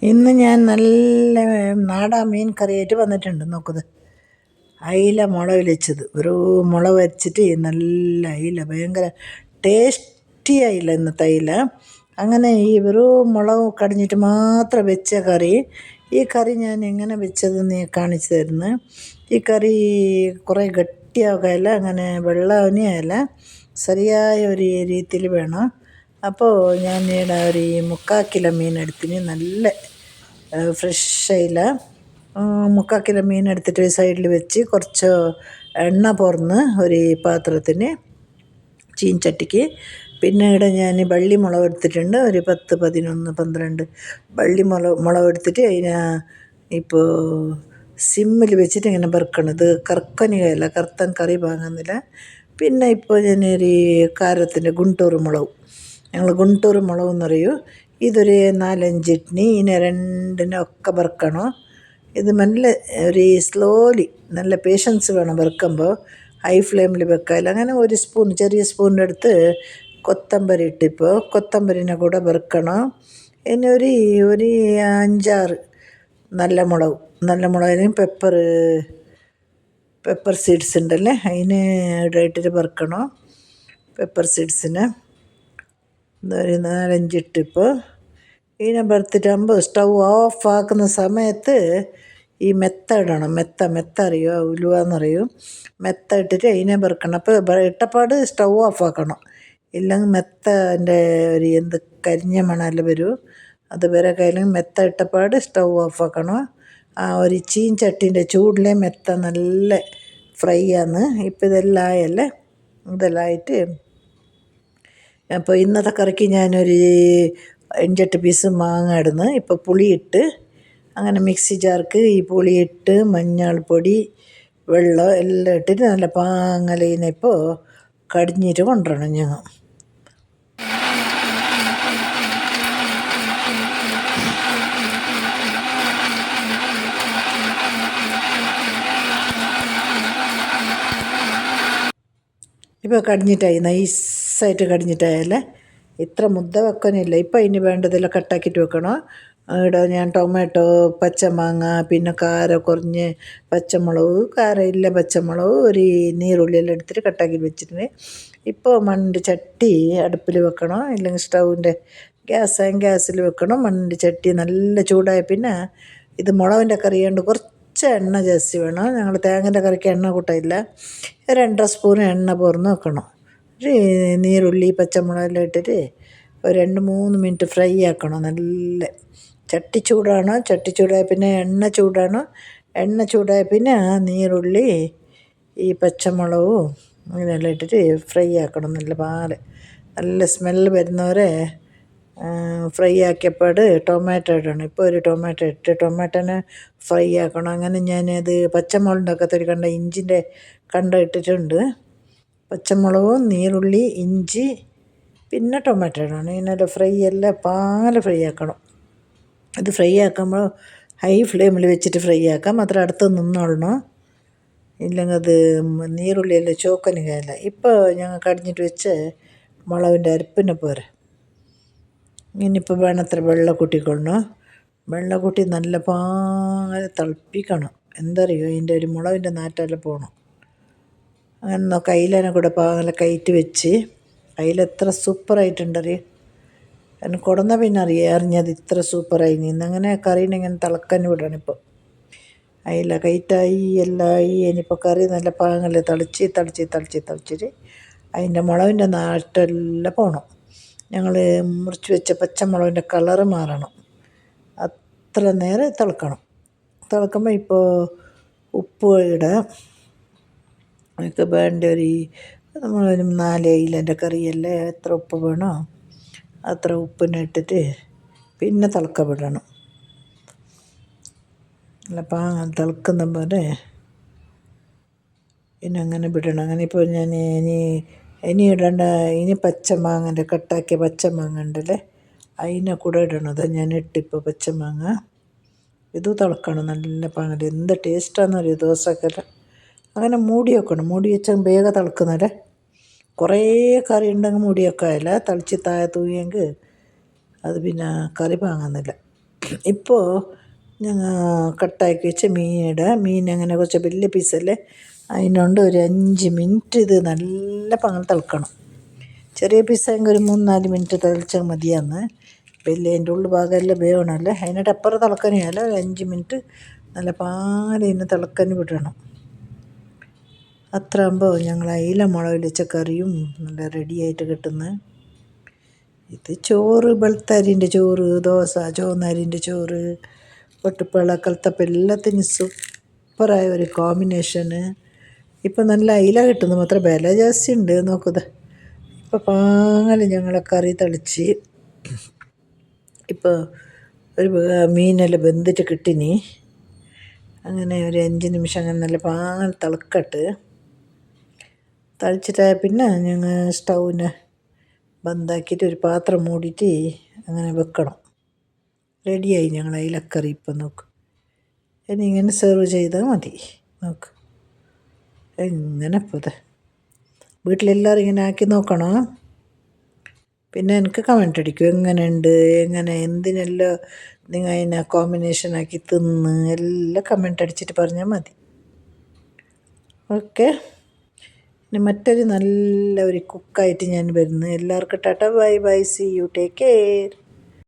ഇന്ന് ഞാൻ നല്ല നാടൻ മീൻ കറിയായിട്ട് വന്നിട്ടുണ്ട്. നോക്കുന്നത് അയില മുളക് വെച്ചത്. ഒരു മുളക് വെച്ചിട്ട് നല്ല അയില, ഭയങ്കര ടേസ്റ്റി അയില ഇന്നത്തെ അയില. അങ്ങനെ ഈ വെറും മുളക് കടിഞ്ഞിട്ട് മാത്രം വെച്ച കറി. ഈ കറി ഞാൻ എങ്ങനെ വെച്ചതെന്ന് കാണിച്ചു തരുന്നു. ഈ കറി കുറേ ഗട്ടിയാകല, അങ്ങനെ വെള്ളവനെയല്ല, ശരിയായ ഒരു രീതിയിൽ വേണം. അപ്പോൾ ഞാൻ ഇവിടെ ഒരു 3/4 കിലോ മീൻ എടുത്തിന്. നല്ല ഫ്രഷ് അയില 3/4 കിലോ മീൻ എടുത്തിട്ട് സൈഡിൽ വെച്ച് കുറച്ച് എണ്ണ പോർന്ന് ഒരു പാത്രത്തിന്, ചീൻചട്ടിക്ക്. പിന്നെ ഇവിടെ ഞാൻ വള്ളി മുളക് എടുത്തിട്ടുണ്ട്. ഒരു 10, 11, 12 വള്ളി മുളക് എടുത്തിട്ട് അതിനെ ഇപ്പോൾ സിമ്മിൽ വെച്ചിട്ട് ഇങ്ങനെ വറുക്കണം. ഇത് കറക്കനികയല്ല, കറുത്തൻ കറി പാങ്ങുന്നില്ല. പിന്നെ ഇപ്പോൾ ഞാനൊരു കാരത്തിൻ്റെ ഗുണ്ടൂർ മുളക്, ഞങ്ങൾ ഗുണ്ടൂർ മുളക് എന്ന് പറയൂ. ഇതൊരു 4-5 ഇഡ്നി. ഇതിനെ രണ്ടിനൊക്കെ വറുക്കണം. ഇത് നല്ല ഒരു സ്ലോലി, നല്ല പേഷ്യൻസ് വേണം വറുക്കുമ്പോൾ. ഹൈ ഫ്ലെയിമിൽ വെക്കാല്ല. അങ്ങനെ ഒരു സ്പൂൺ, ചെറിയ സ്പൂണിൻ്റെ അടുത്ത് കൊത്തമ്പരി ഇട്ടിപ്പോൾ കൊത്തമ്പരിനെ കൂടെ വറുക്കണം. ഇനി ഒരു 5-6 നല്ല മുളകിന് പെപ്പർ സീഡ്സ് ഉണ്ടല്ലേ, അതിന് ഇട്ടിട്ട് വറുക്കണം. പെപ്പർ സീഡ്സിന് ഒരു 4-5 ഇട്ടിപ്പോൾ ഇതിനെ വറുത്തിട്ടാകുമ്പോൾ സ്റ്റൗ ഓഫ് ആക്കുന്ന സമയത്ത് ഈ മെത്ത ഇടണം. മെത്ത അറിയോ, ഉലുവ എന്നറിയും. മെത്ത ഇട്ടിട്ട് അതിനെ വറുക്കണം. അപ്പോൾ ഇട്ടപ്പാട് സ്റ്റൗ ഓഫ് ആക്കണം. ഇല്ലെങ്കിൽ മെത്തൻ്റെ ഒരു കരിഞ്ഞ മണമെല്ലാം വരും. അത് വരെ കയ്യിലും മെത്ത ഇട്ടപ്പാട് സ്റ്റൗ ഓഫ് ആക്കണം. ആ ഒരു ചീൻചട്ടീൻ്റെ ചൂടിലെ മെത്ത നല്ല ഫ്രൈ ആണ്. ഇപ്പോൾ ഇതെല്ലാം ആയല്ലേ, ഇതെല്ലാം ആയിട്ട് അപ്പോൾ ഇന്നത്തെ കറിക്ക് ഞാനൊരു 5-8 പീസ് മാങ്ങ ഇടുന്നു. ഇപ്പോൾ പുളിയിട്ട് അങ്ങനെ മിക്സി ജാർക്ക് ഈ പുളിയിട്ട് മഞ്ഞൾപ്പൊടി, വെള്ളം എല്ലാം ഇട്ടിട്ട് നല്ല പാങ്ങലീനെ ഇപ്പോൾ കടിഞ്ഞിട്ട് കൊണ്ടുവരണം ഞങ്ങൾ. ഇപ്പോൾ കടിഞ്ഞിട്ടായി, നൈസായിട്ട് കടിഞ്ഞിട്ടായല്ലേ. ഇത്ര മുദ്ദ വെക്കാനില്ല. ഇപ്പോൾ അതിന് വേണ്ടതെല്ലാം കട്ടാക്കിയിട്ട് വെക്കണം. ഇവിടെ ഞാൻ ടൊമാറ്റോ, പച്ചമാങ്ങ, പിന്നെ കാര കുറഞ്ഞ് പച്ചമുളക്, കാരമില്ല പച്ചമുളക്, ഒരു നീരുള്ളിയെല്ലാം എടുത്തിട്ട് കട്ടാക്കി വെച്ചിട്ടുണ്ട്. ഇപ്പോൾ മണ്ണിൻ്റെ ചട്ടി അടുപ്പിൽ വെക്കണം. ഇല്ലെങ്കിൽ സ്റ്റൗവിൻ്റെ ഗ്യാസിൽ വെക്കണം. മണ്ണിൻ്റെ ചട്ടി നല്ല ചൂടായ പിന്നെ ഇത് മുളകിൻ്റെ കറി കൊണ്ട് കുറച്ച് എണ്ണ ജാസ്തി വേണം. ഞങ്ങൾ തേങ്ങൻ്റെ കറിക്ക് എണ്ണ കൂട്ടായില്ല. 2 സ്പൂൺ എണ്ണ പോർന്ന് വെക്കണം. ഒരു നീരുള്ളി പച്ചമുളകെല്ലാം ഇട്ടിട്ട് ഒരു 2-3 മിനിറ്റ് ഫ്രൈ ആക്കണം. നല്ല ചട്ടി ചൂടായ പിന്നെ എണ്ണ ചൂടായ പിന്നെ നീരുള്ളി ഈ പച്ചമുളകും ഇങ്ങനെയെല്ലാം ഇട്ടിട്ട് ഫ്രൈ ആക്കണം. നല്ല സ്മെല്ല് വരുന്നവരെ ഫ്രൈ ആക്കിയപ്പാട് ടൊമാറ്റോ ഇടണം. ഇപ്പോൾ ഒരു ടൊമാറ്റോനെ ഫ്രൈ ആക്കണം. അങ്ങനെ ഞാനത് പച്ചമുളകിൻ്റെ ഒക്കെ കണ്ട ഇഞ്ചിൻ്റെ ഇട്ടിട്ടുണ്ട്. പച്ചമുളകും നീരുള്ളി ഇഞ്ചി പിന്നെ ടൊമാറ്റോ ഇടണം. ഇതിനെല്ലാം ഫ്രൈ ആക്കണം. ഇത് ഫ്രൈ ആക്കുമ്പോൾ ഹൈ ഫ്ലെയിമിൽ വെച്ചിട്ട് ഫ്രൈ ആക്കാം. മാത്രം അടുത്ത് നിന്നോളണം, ഇല്ലെങ്കിൽ അത് നീരുള്ളിയെല്ലാം ചോക്കനികയല്ല. ഇപ്പോൾ ഞങ്ങൾ കടിഞ്ഞിട്ട് വെച്ച് മുളകിൻ്റെ അരപ്പിനെ പോരെ. ഇനിയിപ്പോൾ വേണത്ര വെള്ളം കൂട്ടിക്കൊള്ളണം. വെള്ളം കൂട്ടി നല്ല പാങ്ങനെ തിളപ്പിക്കണം. എന്തറിയോ, അതിൻ്റെ ഒരു മുളകിൻ്റെ നാറ്റെല്ലാം പോകണം. അങ്ങനെ നോക്കാം. അയിലനെ കൂടെ പാങ്ങനെ കയറ്റി വെച്ച്, അയില എത്ര സൂപ്പറായിട്ടുണ്ടറിയോ. അതിന് കൊടുന്ന പിന്നെ അറിഞ്ഞത് ഇത്ര സൂപ്പറായി. ഇന്നങ്ങനെ കറീനെ ഇങ്ങനെ തിളക്കാൻ വിടണം. ഇപ്പോൾ അയില കയറ്റായി എല്ലായി. ഇനിയിപ്പോൾ കറി നല്ല പാങ്ങല്ലേ തളിച്ചിട്ട് അതിൻ്റെ മുളകിൻ്റെ നാട്ടെല്ലാം പോകണം. ഞങ്ങൾ മുറിച്ച് വെച്ച പച്ചമുളകിൻ്റെ കളറ് മാറണം. അത്ര നേരം തിളക്കുമ്പോൾ ഇപ്പോൾ ഉപ്പ് ഇടാം. എനിക്ക് വേണ്ട നമ്മളൊരു 4 അയിലൻ്റെ കറിയല്ലേ, എത്ര ഉപ്പ് വേണോ അത്ര ഉപ്പിനെ ഇട്ടിട്ട് പിന്നെ തിളക്കാൻ വിടണം. അല്ല തിളക്കുന്ന പോലെ പിന്നെ അങ്ങനെ വിടണം. അങ്ങനെ ഇപ്പോൾ ഞാൻ ഇനി ഇടേണ്ട, പച്ചമാങ്ങൻ്റെ കട്ടാക്കിയ പച്ചമാങ്ങ ഉണ്ടല്ലേ, അതിനെ കൂടെ ഇടണത് ഞാൻ ഇട്ടിപ്പോൾ പച്ചമാങ്ങ. ഇത് തിളക്കണം നല്ല പാങ്ങൽ. എന്ത് ടേസ്റ്റാണെന്ന് അറിയോ ദോശക്കെല്ലാം. അങ്ങനെ മൂടി വെച്ചാൽ വേഗം തിളക്കുന്നല്ലേ. കുറേ കറി ഉണ്ടെങ്കിൽ മൂടി വെക്കാമല്ല, തിളച്ച് താഴെ തൂങ്ങിയെങ്കിൽ അത് പിന്നെ കറി പാങ്ങുന്നില്ല. ഇപ്പോൾ ഞങ്ങൾ കട്ടാക്കി വെച്ച മീൻ അങ്ങനെ കുറച്ച് വലിയ പീസല്ലേ, അതിനോണ്ട് ഒരു 5 മിനിറ്റ് ഇത് നല്ല പങ്ങൽ തിളക്കണം. ചെറിയ പീസായെങ്കിൽ ഒരു 3-4 മിനിറ്റ് തിളച്ചാൽ മതിയാന്ന്. വലിയ അതിൻ്റെ ഉള്ളു ഭാഗമെല്ലാം വേവണമല്ലേ, അതിനായിട്ട് അപ്പുറം തിളക്കാനല്ല, ഒരു 5 മിനിറ്റ് നല്ല പാലിന് തിളക്കാൻ വിടണം. അത്ര ആകുമ്പോൾ ഞങ്ങൾ അയില മുളകിൽ വെച്ച കറിയും നല്ല റെഡിയായിട്ട് കിട്ടുന്നത്. ഇത് ചോറ്, വെളുത്തരിൻ്റെ ചോറ്, ദോശ, ചുവന്നരിൻ്റെ ചോറ്, പൊട്ടുപ്പള, കലത്തപ്പം എല്ലാത്തിനും സൂപ്പറായ ഒരു കോമ്പിനേഷന്. ഇപ്പം നല്ല അയില കിട്ടുന്നു, മാത്രം വില ജാസ്തി ഉണ്ട് നോക്കുക. ഇപ്പോൾ പാങ്ങൽ ഞങ്ങളെ കറി തളിച്ച് ഇപ്പോൾ ഒരു മീനെല്ലാം വെന്തിട്ട് കിട്ടിനി. അങ്ങനെ ഒരു 5 നിമിഷം അങ്ങനെ നല്ല പാങ്ങൽ തിളക്കട്ട്. തളിച്ചിട്ടായ പിന്നെ ഞങ്ങൾ സ്റ്റൗവിനെ ബന്ധാക്കിയിട്ട് ഒരു പാത്രം മൂടിയിട്ട് അങ്ങനെ വെക്കണം. റെഡിയായി ഞങ്ങൾ അയിലക്കറി. ഇപ്പം നോക്ക്, ഇനി ഇങ്ങനെ സെർവ് ചെയ്താൽ മതി. നോക്ക് എങ്ങനെ ഇപ്പോൾ വീട്ടിലെല്ലാവരും ഇങ്ങനെ ആക്കി നോക്കണം. പിന്നെ എനിക്ക് കമൻ്റ് അടിക്കും എങ്ങനെയുണ്ട്, എങ്ങനെ എന്തിനെല്ലാം നിങ്ങൾ അതിനെ കോമ്പിനേഷനാക്കി തിന്ന് എല്ലാം കമൻ്റ് അടിച്ചിട്ട് പറഞ്ഞാൽ മതി. ഓക്കെ, ഇനി മറ്റൊരു നല്ല ഒരു കുക്കായിട്ട് ഞാൻ വരുന്നു. എല്ലാവർക്കും tata, bye bye, see you, take care.